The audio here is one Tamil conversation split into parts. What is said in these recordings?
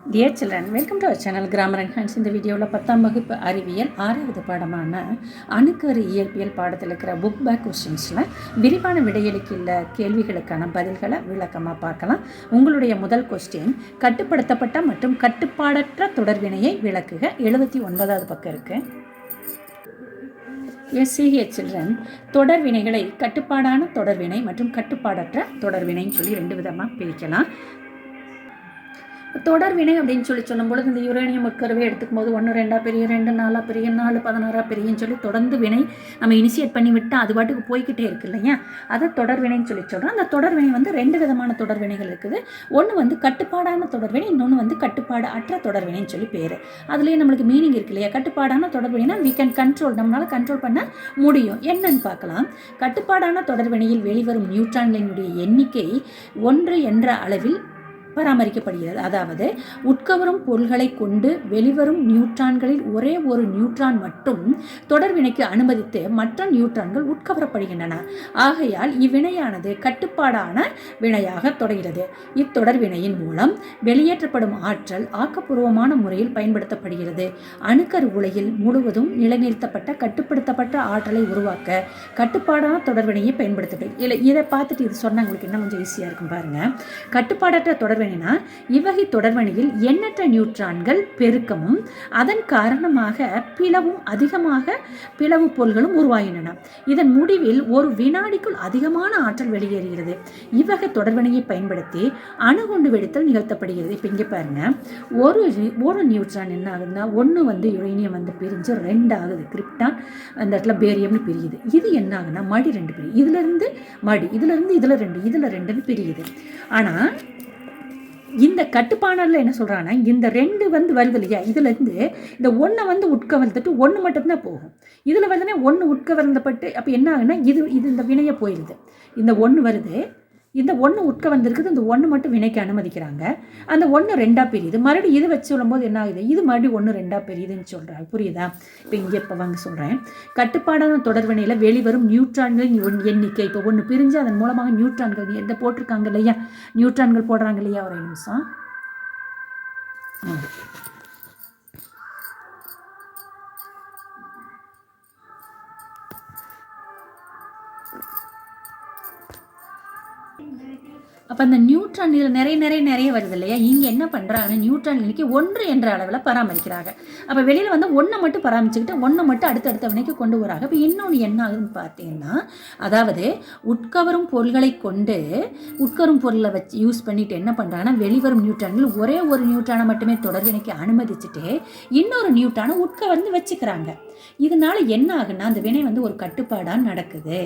Dear children, welcome to our channel grammar and hands. இந்த வீடியோவில் 10ஆம் வகுப்பு அறிவியல் 6வது பாடமான அணுக்கரு இயற்பியல் பாடத்தில் இருக்கிற புக் பேக் கொஸ்டின்ஸில் விரிவான விடையளிக்கிற கேள்விகளுக்கான பதில்களை விளக்கமாக பார்க்கலாம். உங்களுடைய முதல் கொஸ்டின், கட்டுப்படுத்தப்பட்ட மற்றும் கட்டுப்பாடற்ற தொடர்வினையை விளக்குக. 79வது பக்கம் இருக்குது. எஸ்சிஹெச் சில்ட்ரன், தொடர்வினைகளை கட்டுப்பாடான தொடர்வினை மற்றும் கட்டுப்பாடற்ற தொடர்வினைன்னு சொல்லி 2 விதமாக பிரிக்கலாம். தொடர்வினை அப்படின்னு சொல்லும்பொழுது இந்த யுரேனியம் உட்கருவே எடுத்துக்கும் போது 1 2 பெரிய 2 4 பெரிய 4 16 பெரியன்னு சொல்லி தொடர்ந்து வினை நம்ம இனிஷியேட் பண்ணி விட்டால் அது பாட்டுக்கு போய்கிட்டே இருக்கு இல்லையா, அதை தொடர்வினைன்னு சொல்கிறோம். அந்த தொடர்வினை வந்து 2 விதமான தொடர்வினைகள் இருக்குது. ஒன்று வந்து கட்டுப்பாடான தொடர்வினை, இன்னொன்று வந்து கட்டுப்பாடு அற்ற தொடர்வினைன்னு சொல்லி பேர். அதுலேயே நம்மளுக்கு மீனிங் இருக்கு இல்லையா. கட்டுப்பாடான தொடர்வினைனா வி கேன் கண்ட்ரோல், நம்மளால் கண்ட்ரோல் பண்ண முடியும். என்னன்னு பார்க்கலாம். கட்டுப்பாடான தொடர்வினையில் வெளிவரும் நியூட்ரான்களினுடைய எண்ணிக்கை 1 என்ற அளவில் பராமரிக்கப்படுகிறது. அதாவது உட்கவரும் பொருள்களை கொண்டு வெளிவரும் நியூட்ரான்களில் ஒரே ஒரு நியூட்ரான் மட்டும் தொடர்வினைக்கு அனுமதித்து மற்ற நியூட்ரான்கள் உட்கவரப்படுகின்றன. ஆகையால் இவ்வினையானது கட்டுப்பாடான வினையாக தொடர்கிறது. இத்தொடர்வினையின் மூலம் வெளியேற்றப்படும் ஆற்றல் ஆக்கப்பூர்வமான முறையில் பயன்படுத்தப்படுகிறது. அணுக்கரு உலையில் முழுவதும் நிலைநிறுத்தப்பட்ட கட்டுப்படுத்தப்பட்ட ஆற்றலை உருவாக்க கட்டுப்பாடான தொடர்வினையை பயன்படுத்தப்படுகிறது. இதை பார்த்துட்டு இது சொன்னால் உங்களுக்கு இன்னும் கொஞ்சம் ஈஸியாக இருக்கும் பாருங்க. கட்டுப்பாடற்ற தொடர்வினைனா இவ்வகை தொடர்வினையில் எண்ணற்ற நியூட்ரான்கள் பெருக்கமும் அதன் காரணமாக அதிகமாக பிளவு பொருள்களும் உருவாகின்றன. இதன் முடிவில் ஒரு வினாடிக்குள் அதிகமான ஆற்றல் வெளியேறுகிறது. இவ்வகை தொடர்வினையை பயன்படுத்தி அணுகுண்டு வெடித்தல் நிகழ்த்தப்படுகிறது. இப்போ இங்கே பாருங்க, ஒரு நியூட்ரான் என்ன ஆகுதுன்னா, ஒன்று வந்து யுரேனியம் வந்து பிரிஞ்சு 2 ஆகுது. கிரிப்டான் அந்த இடத்துல பேரியம்னு பிரியுது. இது என்ன ஆகுதுன்னா மடி 2 பிரியுது. இதுலேருந்து மடி, இதுலேருந்து இதில் 2, இதில் 2ன்னு பிரியுது. ஆனால் இந்த கட்டுப்பாடில் என்ன சொல்கிறாங்கன்னா, இந்த 2 வந்து வருது இல்லையா, இதுலேருந்து இந்த 1 வந்து உட்கவர்ந்துட்டு 1 மட்டும்தான் போகும். இதில் வந்துன்னா 1 உட்கவர்ந்தப்பட்டு அப்போ என்ன ஆகுன்னா இது இந்த வினையை போயிடுது. இந்த 1 வருது, இந்த 1 உட்கவர்ந்துருக்குது, இந்த 1 மட்டும் வினைக்கு அனுமதிக்கிறாங்க. அந்த 1 2 பிரியுது. மறுபடியும் இது வச்சு சொல்லும்போது என்ன ஆகுது, இது மறுபடியும் 1 2 பிரியுதுன்னு சொல்கிறாங்க. புரியுதா? இப்போ இங்கே இப்போ வாங்க சொல்கிறேன். கட்டுப்பாடான தொடர்வினையில் வெளிவரும் நியூட்ரான்களின் எண்ணிக்கை இப்போ 1 பிரிஞ்சு அதன் மூலமாக நியூட்ரான்கள் எந்த போட்டிருக்காங்க இல்லையா, நியூட்ரான்கள் போடுறாங்க இல்லையா. ஒரு நிமிஷம். அப்போ அந்த நியூட்ரான் இதில் நிறைய வருது இல்லையா. இங்கே என்ன பண்ணுறாங்க, நியூட்ரான் எண்ணிக்கை 1 என்ற அளவில் பராமரிக்கிறாங்க. அப்போ வெளியில் வந்து 1 மட்டும் பராமரிச்சுக்கிட்டு 1 மட்டும் அடுத்தடுத்த வினைக்கு கொண்டு வராங்க. இப்போ இன்னொன்று என்ன ஆகுதுன்னு பார்த்தீங்கன்னா, அதாவது உட்கவரும் பொருள்களை கொண்டு உட்கவரும் பொருளை வச்சு யூஸ் பண்ணிட்டு என்ன பண்ணுறாங்கன்னா, வெளிவரும் நியூட்ரான்கள் ஒரே ஒரு நியூட்ரானை மட்டுமே தொடர்வினைக்கு அனுமதிச்சுட்டு இன்னொரு நியூட்ரானை உட்கவர்ந்து வச்சுக்கிறாங்க. இதனால என்ன ஆகுன்னா, அந்த வினை வந்து ஒரு கட்டுப்பாடாக நடக்குது.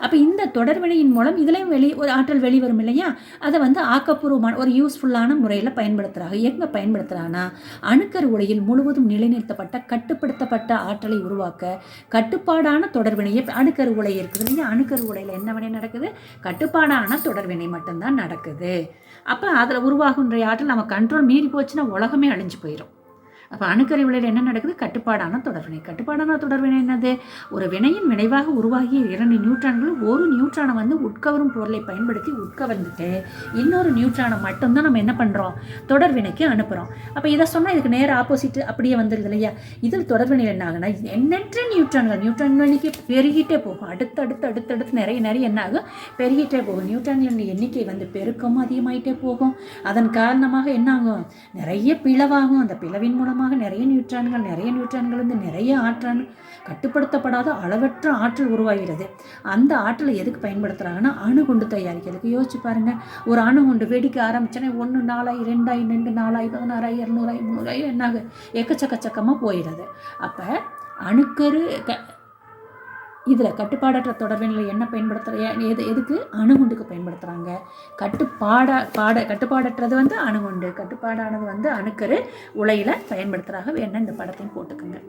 அப்போ இந்த தொடர்வினையின் மூலம் இதுலேயும் ஒரு ஆற்றல் வெளிவரும் இல்லையா, அதை வந்து ஆக்கப்பூர்வமான ஒரு யூஸ்ஃபுல்லான முறையில் பயன்படுத்துகிறாங்க. எங்கே பயன்படுத்துகிறாங்கன்னா, அணுக்கரு உலையில் முழுவதும் நிலைநிறுத்தப்பட்ட கட்டுப்படுத்தப்பட்ட ஆற்றலை உருவாக்க கட்டுப்பாடான தொடர்வினையை அணுக்கரு உலை இருக்குது இல்லையா, அணுக்கரு உலையில் என்ன வினை நடக்குது, கட்டுப்பாடான தொடர்வினை மட்டும்தான் நடக்குது. அப்போ அதில் உருவாகுன்ற ஆற்றல் நம்ம கண்ட்ரோல் மீறி போச்சுன்னா உலகமே அழிஞ்சு போயிடும். அப்போ அணுக்கரு உலையில் என்ன நடக்குது, கட்டுப்பாடான தொடர்வினை. கட்டுப்பாடான தொடர்வினை என்னது, ஒரு வினையின் விளைவாக உருவாகிய 2 நியூட்ரான்கள் ஒரு நியூட்ரானை வந்து உட்கவரும் பொருளை பயன்படுத்தி உட்கவர்ந்துட்டு இன்னொரு நியூட்ரானை மட்டும்தான் நம்ம என்ன பண்ணுறோம், தொடர்வினைக்கு அனுப்புகிறோம். அப்போ இதை சொன்னால் இதுக்கு நேர ஆப்போசிட் அப்படியே வந்துடுது இல்லையா. இதில் தொடர்வினையில் என்ன ஆகுனா, எண்ணற்ற நியூட்ரான் எண்ணிக்கை பெருகிட்டே போகும். அடுத்தடுத்து நிறைய என்ன ஆகும், பெருகிட்டே போகும். நியூட்ரான்களின் எண்ணிக்கை வந்து பெருக்கமும் அதிகமாகிட்டே போகும். அதன் காரணமாக என்ன ஆகும், நிறைய பிளவாகும். அந்த பிளவின் மூலமாக நிறைய நியூட்ரான்கள் வந்து நிறைய ஆற்றல், கட்டுப்படுத்தப்படாத அளவற்ற ஆற்றல் உருவாகிறது. அந்த ஆற்றலை எதுக்கு பயன்படுத்துகிறாங்கன்னா, அணுகுண்டு தயாரிக்கிறதுக்கு. யோசிச்சு பாருங்க, ஒரு அணுகுண்டு வெடிக்க ஆரம்பிச்சோன்னா 1 4 2 2 4 16 200 300 என்னாகு எக்கச்சக்கமாக போயிடுது. அப்போ அணுக்கரு இதில் கட்டுப்பாடற்ற தொடர்வினையில் என்ன எதுக்கு, அணுகுண்டுக்கு பயன்படுத்துகிறாங்க. கட்டுப்பாடற்றது வந்து அணுகுண்டு, கட்டுப்பாடானது வந்து அணுக்கரு உலையில் பயன்படுத்துகிறாங்க. வேணா இந்த படத்தையும் போட்டுக்குங்க.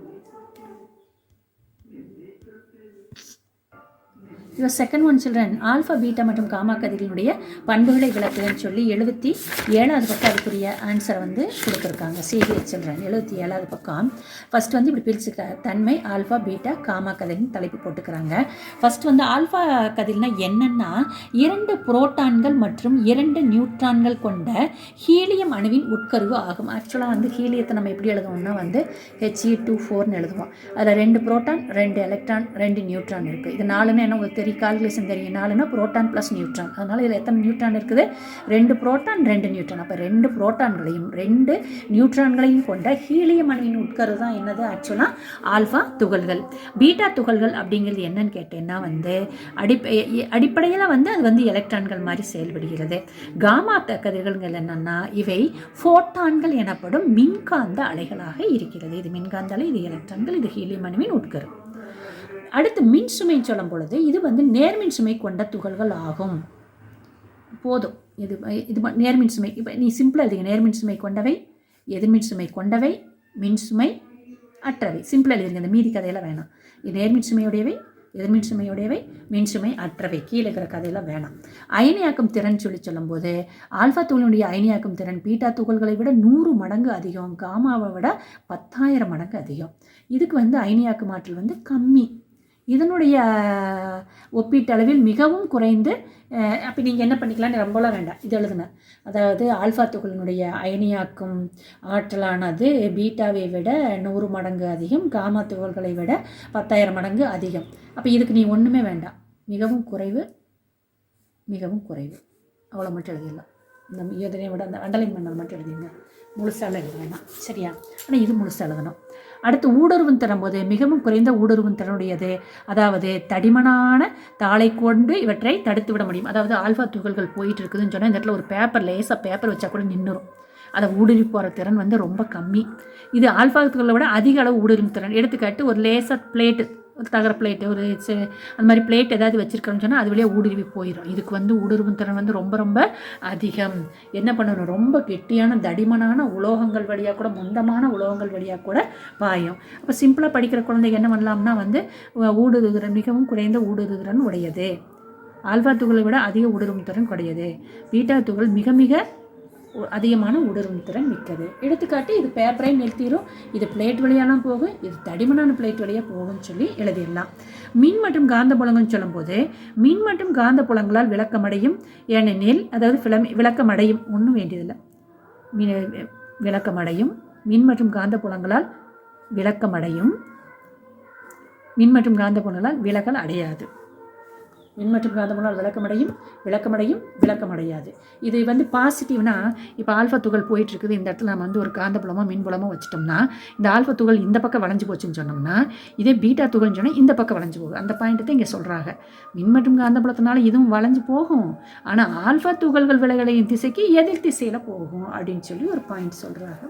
Your second one children alpha beta மற்றும் காமா கதிர்களுடைய பண்புகளை விளக்குன்னு சொல்லி 77வது பக்கம் அதுக்குரிய ஆன்சரை வந்து கொடுத்துருக்காங்க. சிஹெச் சில்ட்ரன் 77வது பக்கம். ஃபஸ்ட் வந்து இப்படி பிரிச்சுக்கிறாங்க, தன்மை ஆல்ஃபா பீட்டா காமா கதிர்னு தலைப்பு போட்டுக்கிறாங்க. ஃபஸ்ட் வந்து ஆல்ஃபா கதிர்னா என்னன்னா 2 புரோட்டான்கள் மற்றும் 2 நியூட்ரான்கள் கொண்ட ஹீலியம் அணுவின் உட்கருவு ஆகும். ஆக்சுவலாக வந்து ஹீலியத்தை நம்ம எப்படி எழுதுவோம்னா வந்து He2 4ன்னு எழுதுவோம். அதில் 2 புரோட்டான் 2 எலக்ட்ரான் 2 நியூட்ரான் இருக்குது. இது 4ன்னு என்ன உங்களுக்கு தெரியும், கால்குலேஷன் தெரியும். 4ன்னா புரோட்டான் ப்ளஸ் நியூட்ரான். அதனால் இதில் எத்தனை நியூட்ரான் இருக்குது, 2 புரோட்டான் 2 நியூட்ரான். அப்போ 2 புரோட்டான்களையும் 2 நியூட்ரான்களையும் கொண்ட ஹீலியம் அணுவின் உட்கரு தான் என்னது ஆக்சுவலாக ஆல்ஃபா துகள்கள். பீட்டா துகள்கள் அப்படிங்கிறது என்னன்னு கேட்டேன்னா வந்து அடிப்படையில் வந்து அது வந்து எலக்ட்ரான்கள் மாதிரி செயல்படுகிறது. காமா கதிர்கள்கள் என்னன்னா இவை ஃபோட்டான்கள் எனப்படும் மின்காந்த அலைகளாக இருக்கிறது. இது மின்காந்த அலை, இது எலக்ட்ரான்கள், இது ஹீலியம் அணுவின் உட்கரு. அடுத்து மின் சுமை சொல்லும் பொழுது இது வந்து நேர்மின் சுமை கொண்ட துகள்கள் ஆகும். போதும், இது நேர்மின் சுமை. இப்போ நீ சிம்பிளாக எழுதுங்க, நேர்மின் சுமை கொண்டவை, எதிர்மின் சுமை கொண்டவை, மின் சுமை அற்றவை. சிம்பிளாக எழுதுங்க, இந்த மீதி கதையெல்லாம் வேணாம். இது நேர்மின் சுமையுடையவை, எதிர்மின் சுமையுடையவை, மின் சுமை அற்றவை. கீழே இருக்கிற கதையெல்லாம் வேணாம். அயனியாக்கும் திறன் சொல்லும்போது ஆல்ஃபா துகளினுடைய அயனியாக்கும் திறன் பீட்டா துகள்களை விட 100 மடங்கு அதிகம், காமாவை விட 10,000 மடங்கு அதிகம். இதுக்கு வந்து அயனியாக்கும் ஆற்றல் வந்து கம்மி. இதனுடைய ஒப்பீட்டளவில் மிகவும் குறைந்து. அப்போ நீங்கள் என்ன பண்ணிக்கலான்னு ரொம்பலாம் வேண்டாம், இது எழுதுன. அதாவது ஆல்ஃபா துகளினுடைய அயனியாக்கும் ஆற்றலானது பீட்டாவை விட 100 மடங்கு அதிகம், காமா துகள்களை விட 10,000 மடங்கு அதிகம். அப்போ இதுக்கு நீ ஒன்றுமே வேண்டாம், மிகவும் குறைவு, மிகவும் குறைவு, அவ்வளோ மட்டும் எழுதிடலாம். இந்த இதனை விட அந்த அண்டர்லைன் பண்ணது மட்டும் எழுதிங்க, முழுசாக எழுத வேண்டாம், சரியா? ஆனால் இது முழுசாக எழுதணும். அடுத்து ஊடுருவும் தரும்போது மிகவும் குறைந்த ஊடுருவும் திறனுடையது. அதாவது தடிமனான தாளை கொண்டு இவற்றை தடுத்து விட முடியும். அதாவது ஆல்ஃபா துகள்கள் போயிட்டு இருக்குதுன்னு சொன்னால் இந்த இடத்துல ஒரு லேசாக பேப்பர் வச்சா கூட நின்றுடும். அதை ஊடுருவி போகிற திறன் வந்து ரொம்ப கம்மி. இது ஆல்ஃபா துகளை விட அதிக அளவு ஊடுருவும் திறன். எடுத்துக்காட்டு ஒரு லேசாக பிளேட்டு, ஒரு தகர பிளேட்டு, ஒரு அந்த மாதிரி பிளேட் ஏதாவது வச்சுருக்கோன்னு சொன்னால் அது வழியாக ஊடுருவி போயிடும். இதுக்கு வந்து ஊடுருவும் திறன் வந்து ரொம்ப ரொம்ப அதிகம். என்ன பண்ணணும், ரொம்ப கெட்டியான தடிமனான உலோகங்கள் வழியாக கூட, மொந்தமான உலோகங்கள் வழியாக கூட பாயும். அப்போ சிம்பிளாக படிக்கிற குழந்தைங்க என்ன பண்ணலாம்னா வந்து ஊடுருவுதிறன் மிகவும் குறைந்த ஊடுருவுதிறன் உடையது. ஆல்ஃபா துகளை விட அதிக ஊடுருவும் திறன் உடையது. பீட்டா துகள் மிக மிக அதிகமான ஊடுருவும் திறன் மிக்கது. எடுத்துக்காட்டு இது பேப்பரையும் நிறுத்திடும், இது பிளேட் வழியாலாம் போகும், இது தடிமனான பிளேட் வழியாக போகும்னு சொல்லி எழுதிடலாம். மின் மற்றும் காந்த புலங்கள்னு சொல்லும்போது மின் மற்றும் காந்த புலங்களால் விளக்கமடையும். ஏனெனில் அதாவது விளக்கமடையும், ஒன்றும் வேண்டியதில்லை, விளக்கமடையும். மின் மற்றும் காந்த புலங்களால் விளக்கமடையும், மின் மற்றும் காந்த புலங்களால் விலகல் அடையாது. மின் மற்றும் காந்த புலங்களால் விளக்கமடையாது. இது வந்து பாசிட்டிவ்னா, இப்போ ஆல்ஃபா துகள் போயிட்டுருக்குது, இந்த இடத்துல நம்ம வந்து ஒரு காந்தப்புலமோ மின்புலமோ வச்சுட்டோம்னா இந்த ஆல்ஃபா துகள் இந்த பக்கம் வளைஞ்சு போச்சுன்னு சொன்னோம்னா, இதே பீட்டா துகள்னு சொன்னால் இந்த பக்கம் வளைஞ்சு போகும். அந்த பாயிண்ட்டு தான் இங்கே சொல்கிறாங்க. மின் மற்றும் காந்தப்புலத்தினால இதுவும் வளைஞ்சு போகும், ஆனால் ஆல்ஃபா துகள்கள் விலகலையும் திசைக்கு எதிர் திசையில் போகும் அப்படின்னு சொல்லி ஒரு பாயிண்ட் சொல்கிறாங்க.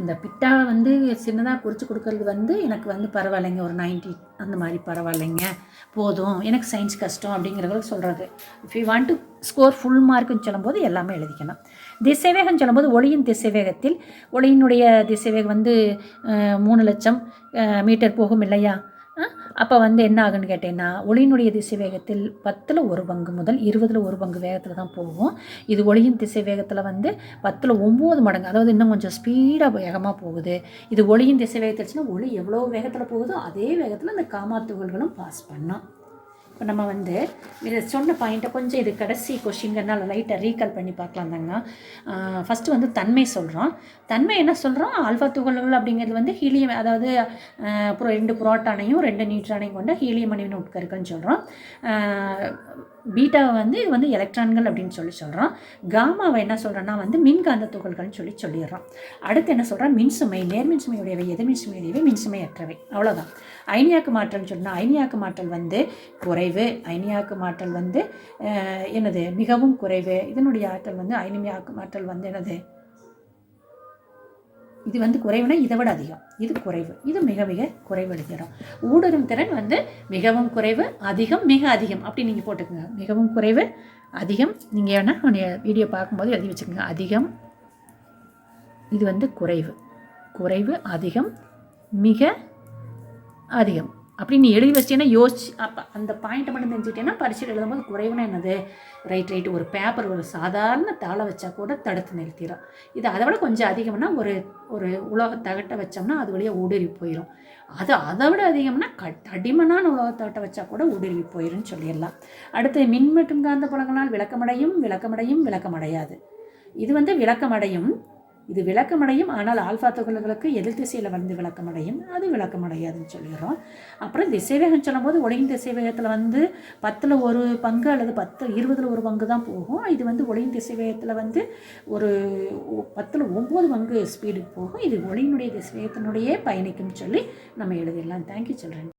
இந்த பிட்டாவை வந்து சின்னதாக குறித்து கொடுக்கறது வந்து எனக்கு வந்து பரவாயில்லைங்க, ஒரு 90 அந்த மாதிரி பரவாயில்லைங்க, போதும், எனக்கு சயின்ஸ் கஷ்டம் அப்படிங்கிறவங்களுக்கு சொல்கிறது. If you want to score full மார்க்குன்னு சொல்லும்போது எல்லாமே எழுதிக்கணும். திசைவேகம் சொல்லும்போது ஒளியின் திசைவேகத்தில் ஒளியினுடைய திசைவேகம் வந்து 3 லட்சம் மீட்டர் போகும் இல்லையா? அப்போ வந்து என்ன ஆகுன்னு கேட்டேன்னா ஒளியினுடைய திசை வேகத்தில் 10ல் 1 பங்கு முதல் 20ல் 1 பங்கு வேகத்தில் தான் போகும். இது ஒளியின் திசை வேகத்தில் வந்து 10ல் 9 மடங்கு, அதாவது இன்னும் கொஞ்சம் ஸ்பீடாக வேகமாக போகுது. இது ஒளியின் திசை வேகத்துச்சுன்னா ஒளி எவ்வளோ வேகத்தில் போகுதோ அதே வேகத்தில் இந்த காமா துகள்களும் பாஸ் பண்ணோம். இப்போ நம்ம வந்து இதை சொன்ன பாயிண்ட்டை கொஞ்சம் இது கடைசி கொஷின்கிறனால லைட்டாக ரீகால் பண்ணி பார்க்கலாம் தாங்க. ஃபஸ்ட்டு வந்து தன்மை சொல்கிறோம். தன்மை என்ன சொல்கிறோம், ஆல்ஃபா துகள்கள் அப்படிங்கிறது வந்து ஹீலியம், அதாவது 2 புரோட்டானையும் 2 நியூட்ரானையும் கொண்ட ஹீலியம் அணுவின் உட்கருக்குன்னு சொல்கிறோம். பீட்டாவை வந்து இது வந்து எலக்ட்ரான்கள் அப்படின்னு சொல்கிறோம். காமாவை என்ன சொல்கிறோன்னா வந்து மின்காந்த துகள்கள்னு சொல்லிடுறோம். அடுத்து என்ன சொல்கிறோம், மின்சுமை, நேர்மின் சுமையுடையவை, எதிர்மின் சுமையுடையவை, மின்சுமை அற்றவை, அவ்வளோதான். அயனியாக்கு மாற்றல்னு சொன்னால் அயனியாக்கு மாற்றல் வந்து குறைவு, அயனியாக்கு மாற்றல் வந்து என்னது மிகவும் குறைவு. இதனுடைய ஆற்றல் வந்து அயனியாக்கு மாற்றல் வந்து என்னது, இது வந்து குறைவுனா இதை விட அதிகம், இது குறைவு, இது மிக மிக குறைவு எழுதுகிறோம். ஊடுருவும் திறன் வந்து மிகவும் குறைவு, அதிகம், மிக அதிகம் அப்படி நீங்கள் போட்டுக்கோங்க. மிகவும் குறைவு, அதிகம், நீங்கள் வேணால் வீடியோ பார்க்கும்போது எழுதி வச்சுக்கோங்க. அதிகம், இது வந்து குறைவு, குறைவு, அதிகம், மிக அதிகம், அப்படின்னு எழுதி வச்சிட்டேன்னா யோசிச்சு அப்போ அந்த பாயிண்ட்டை மட்டும் தெரிஞ்சுக்கிட்டேன்னா பரீட்சையில் எழுதும்போது குறைவுனா என்னது ரைட் ஒரு பேப்பர் ஒரு சாதாரண தாளை வச்சா கூட தடுத்து நிறுத்திடும். இது அதை விட கொஞ்சம் அதிகம்னா ஒரு உலோக தகட்டை வச்சோம்னா அது வழியாக ஊடுருவி போயிடும். அதை விட அதிகம்னா தடிமனான உலோகத்தகட்டை வச்சா கூட ஊடுருவி போயிடும்னு சொல்லிடலாம். அடுத்து மின் மற்றும் காந்த புலங்களால் விளக்கமடையாது. இது விளக்கமடையும், இது விளக்கமடையும். ஆனால் ஆல்ஃபா துகள்களுக்கு எதிர் திசையில் வந்து விளக்கமடையும், அது விளக்கமடையாதுன்னு சொல்லிடுறோம். அப்புறம் திசைவேகம் சொல்லும்போது ஒளியின் திசைவேகத்தில் 10ல் 1 பங்கு அல்லது 20ல் 1 பங்கு தான் போகும். இது ஒளியின் திசைவேகத்தில் ஒரு 10ல் 9 பங்கு ஸ்பீடுக்கு போகும். இது ஒளியினுடைய திசைவேகத்தினுடைய பயணிக்கும்னு சொல்லி நம்ம எழுதிடலாம். Thank you children.